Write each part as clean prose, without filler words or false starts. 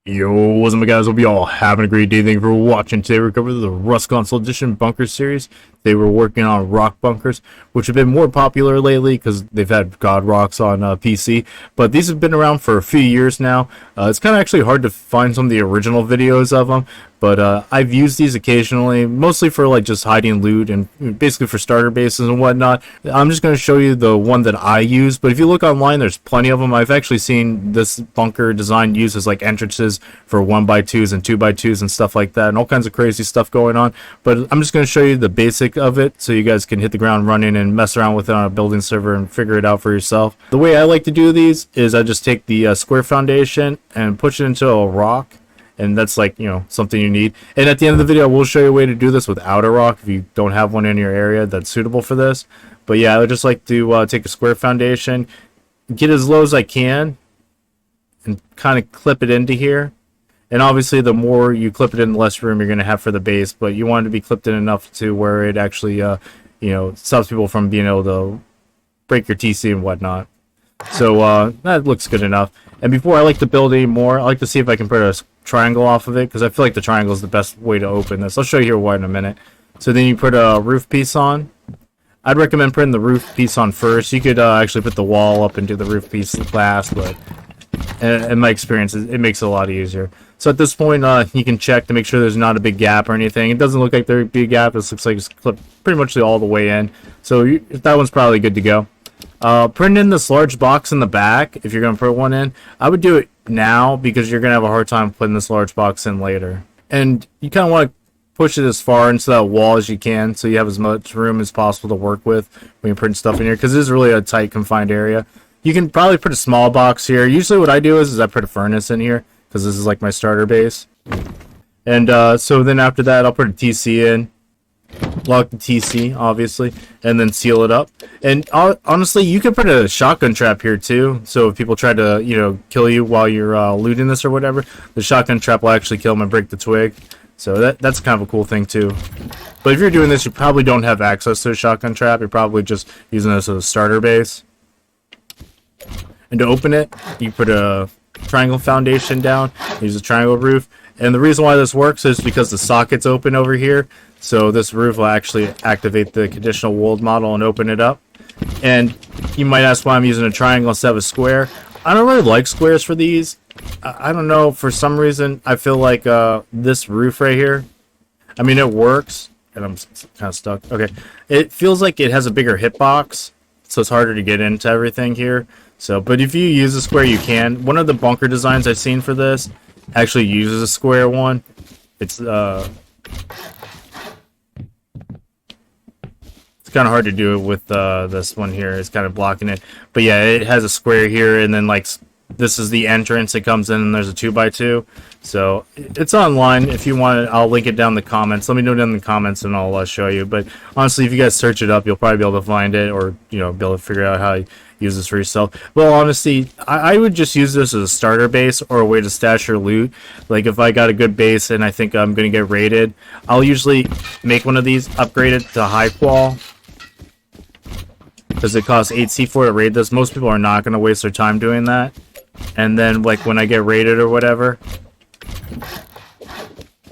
Yo, what's up guys? Hope you all having a great day. Thank you for watching. Today we're covering the RustConsole Edition Bunker series. They were working on rock bunkers, which have been more popular lately because they've had God Rocks on PC. But these have been around for a few years now. It's kind of actually hard to find some of the original videos of them. But I've used these occasionally, mostly for like just hiding loot and basically for starter bases and whatnot. I'm just going to show you the one that I use. But if you look online, there's plenty of them. I've actually seen this bunker design used as like entrances for 1x2s and 2x2s and stuff like that, and all kinds of crazy stuff going on. But I'm just going to show you the basic of it so you guys can hit the ground running and mess around with it on a building server and figure it out for yourself. The way I like to do these is I just take the square foundation and push it into a rock, and that's like, you know, something you need. And at the end of the video, we'll show you a way to do this without a rock if you don't have one in your area that's suitable for this. But yeah, I would just like to take a square foundation, get as low as I can, and kind of clip it into here. And obviously, the more you clip it in, the less room you're going to have for the base. But you want it to be clipped in enough to where it actually, you know, stops people from being able to break your TC and whatnot. So that looks good enough. And before I like to build any more, I like to see if I can put a triangle off of it, because I feel like the triangle is the best way to open this. I'll show you here why in a minute. So then you put a roof piece on. I'd recommend putting the roof piece on first. You could actually put the wall up and do the roof piece last, but in my experience, it makes it a lot easier. So at this point, you can check to make sure there's not a big gap or anything. It doesn't look like there'd be a gap. This looks like it's clipped pretty much all the way in. So that one's probably good to go. Putting in this large box in the back, if you're going to put one in, I would do it now because you're going to have a hard time putting this large box in later. And you kind of want to push it as far into that wall as you can so you have as much room as possible to work with when you're putting stuff in here, because this is really a tight, confined area. You can probably put a small box here. Usually what I do is I put a furnace in here because this is like my starter base. And so then after that, I'll put a TC in. Lock the TC, obviously, and then seal it up. And honestly, you can put a shotgun trap here too. So if people try to, you know, kill you while you're looting this or whatever, the shotgun trap will actually kill them and break the twig. So that's kind of a cool thing too. But if you're doing this, you probably don't have access to a shotgun trap. You're probably just using this as a starter base. And to open it, you put a triangle foundation down, use a triangle roof. And the reason why this works is because the socket's open over here. So this roof will actually activate the conditional wold model and open it up. And you might ask why I'm using a triangle instead of a square. I don't really like squares for these. I don't know, for some reason I feel like this roof right here, I mean, it works, and I'm kind of stuck. Okay, it feels like it has a bigger hitbox, so it's harder to get into everything here. So, but if you use a square, you can. One of the bunker designs I've seen for this actually uses a square one. It's kind of hard to do it with this one here. It's kind of blocking it. But yeah, it has a square here, and then like this is the entrance. It comes in, and there's a 2x2. So it's online. If you want it, I'll link it down in the comments. Let me know down in the comments, and I'll show you. But honestly, if you guys search it up, you'll probably be able to find it, or, you know, be able to figure out how you use this for yourself. Well, honestly, I would just use this as a starter base or a way to stash your loot. Like if I got a good base and I think I'm going to get raided, I'll usually make one of these, upgrade it to high qual, because it costs 8C4 to raid this. Most people are not going to waste their time doing that. And then like when I get raided or whatever,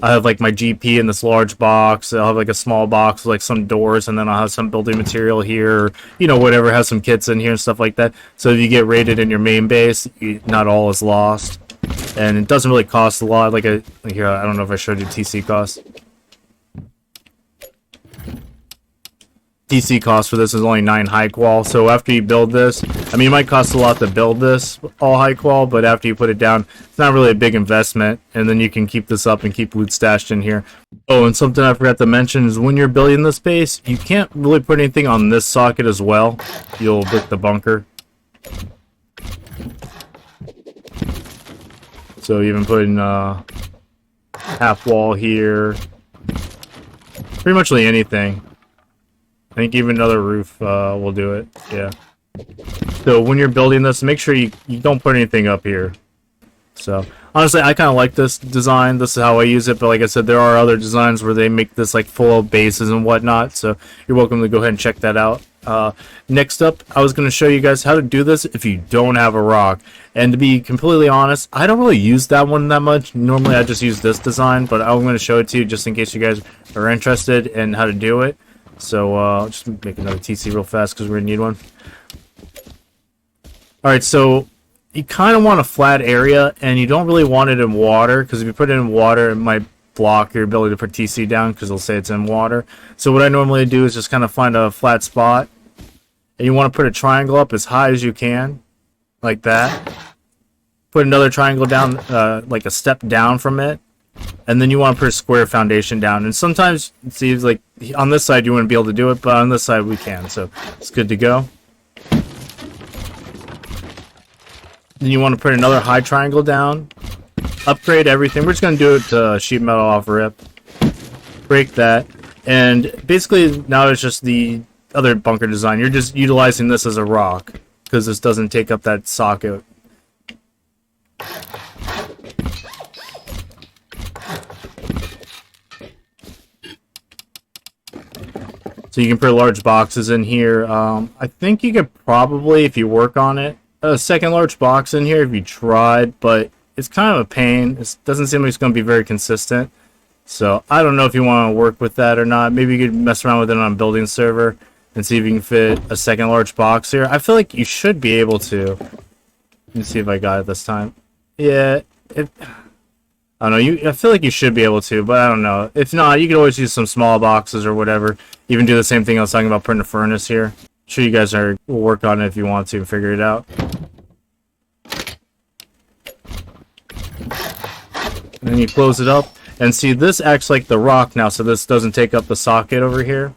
I have like my GP in this large box. I'll have like a small box with like some doors, and then I'll have some building material here, or, you know, whatever, have some kits in here and stuff like that. So if you get raided in your main base, not all is lost. And it doesn't really cost a lot. Like here, I don't know if I showed you TC cost. TC cost for this is only 9 high qual. So after you build this, I mean, it might cost a lot to build this all high qual, but after you put it down, it's not really a big investment, and then you can keep this up and keep loot stashed in here. Oh, and something I forgot to mention is when you're building this base, you can't really put anything on this socket as well. You'll brick the bunker. So even putting half wall here, pretty much anything. I think even another roof will do it. Yeah. So when you're building this, make sure you don't put anything up here. So honestly, I kind of like this design. This is how I use it. But like I said, there are other designs where they make this like full of bases and whatnot. So you're welcome to go ahead and check that out. Next up, I was going to show you guys how to do this if you don't have a rock. And to be completely honest, I don't really use that one that much. Normally I just use this design, but I'm going to show it to you just in case you guys are interested in how to do it. So I'll just make another TC real fast because we're going to need one. Alright, so you kind of want a flat area, and you don't really want it in water, because if you put it in water, it might block your ability to put TC down, because it'll say it's in water. So what I normally do is just kind of find a flat spot, and you want to put a triangle up as high as you can, like that. Put another triangle down, like a step down from it, and then you want to put a square foundation down. And sometimes it seems like on this side you wouldn't be able to do it, but on this side we can, so it's good to go. Then you want to put another high triangle down, upgrade everything. We're just going to do it to sheet metal off rip, break that, and basically now it's just the other bunker design. You're just utilizing this as a rock because this doesn't take up that socket. So you can put large boxes in here. I think you could probably, if you work on it, a second large box in here if you tried, but it's kind of a pain. It doesn't seem like it's going to be very consistent. So I don't know if you want to work with that or not. Maybe you could mess around with it on a building server and see if you can fit a second large box here. I feel like you should be able to. Let me see if I got it this time. Yeah, I don't know. I feel like you should be able to, but I don't know. If not, you can always use some small boxes or whatever. Even do the same thing I was talking about putting a furnace here. I'm sure you guys will work on it if you want to and figure it out. And then you close it up, and see, this acts like the rock now, so this doesn't take up the socket over here.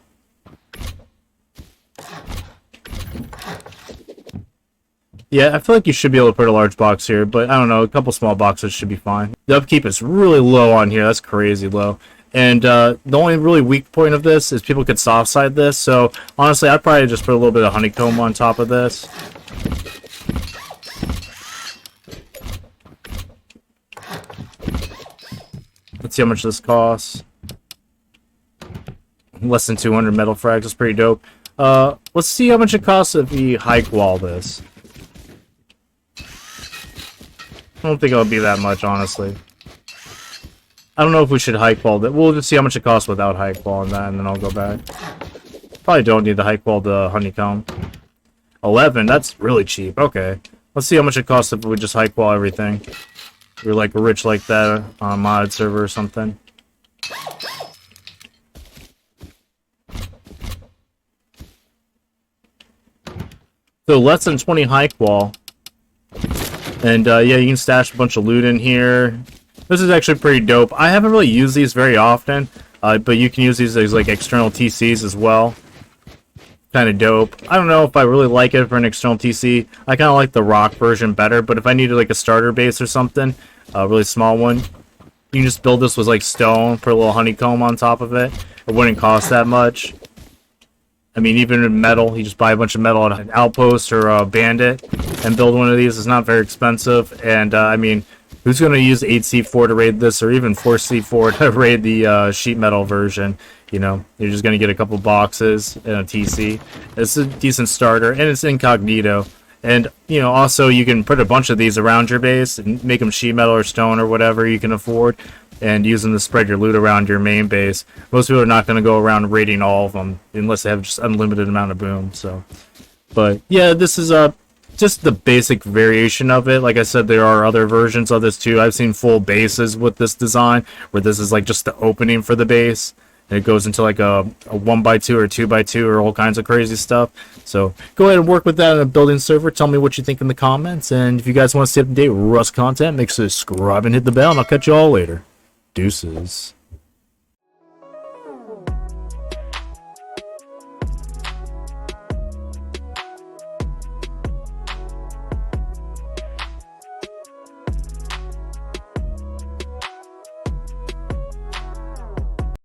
Yeah, I feel like you should be able to put a large box here, but I don't know, a couple small boxes should be fine. The upkeep is really low on here, that's crazy low. And the only really weak point of this is people could soft side this, so honestly I'd probably just put a little bit of honeycomb on top of this. Let's see how much this costs. Less than 200 metal frags, that's pretty dope. Let's see how much it costs if we hike wall this. I don't think it'll be that much, honestly. I don't know if we should hike wall that. We'll just see how much it costs without hike wall and that, and then I'll go back. Probably don't need the hike wall to honeycomb. 11, that's really cheap. Okay. Let's see how much it costs if we just hike wall everything. We're like rich like that on a modded server or something. So less than 20 hike wall. And yeah, you can stash a bunch of loot in here. This is actually pretty dope. I haven't really used these very often, but you can use these as like external TCs as well. Kind of dope. I don't know if I really like it for an external TC. I kind of like the rock version better, but if I needed like a starter base or something, a really small one, you can just build this with like stone, put a little honeycomb on top of it. It wouldn't cost that much. I mean, even in metal, you just buy a bunch of metal at an outpost or a bandit and build one of these. It's not very expensive, and I mean, who's going to use 8C4 to raid this, or even 4C4 to raid the sheet metal version? You know, you're just going to get a couple boxes and a TC. It's a decent starter, and it's incognito. And, you know, also you can put a bunch of these around your base and make them sheet metal or stone or whatever you can afford, and use them to spread your loot around your main base. Most people are not going to go around raiding all of them unless they have just unlimited amount of boom. So, but yeah, this is just the basic variation of it. Like I said, there are other versions of this too. I've seen full bases with this design where this is like just the opening for the base. And it goes into like a 1x2 or 2x2 or all kinds of crazy stuff. So go ahead and work with that in a building server. Tell me what you think in the comments. And if you guys want to stay up to date with Rust content, make sure to subscribe and hit the bell. And I'll catch you all later. Deuces.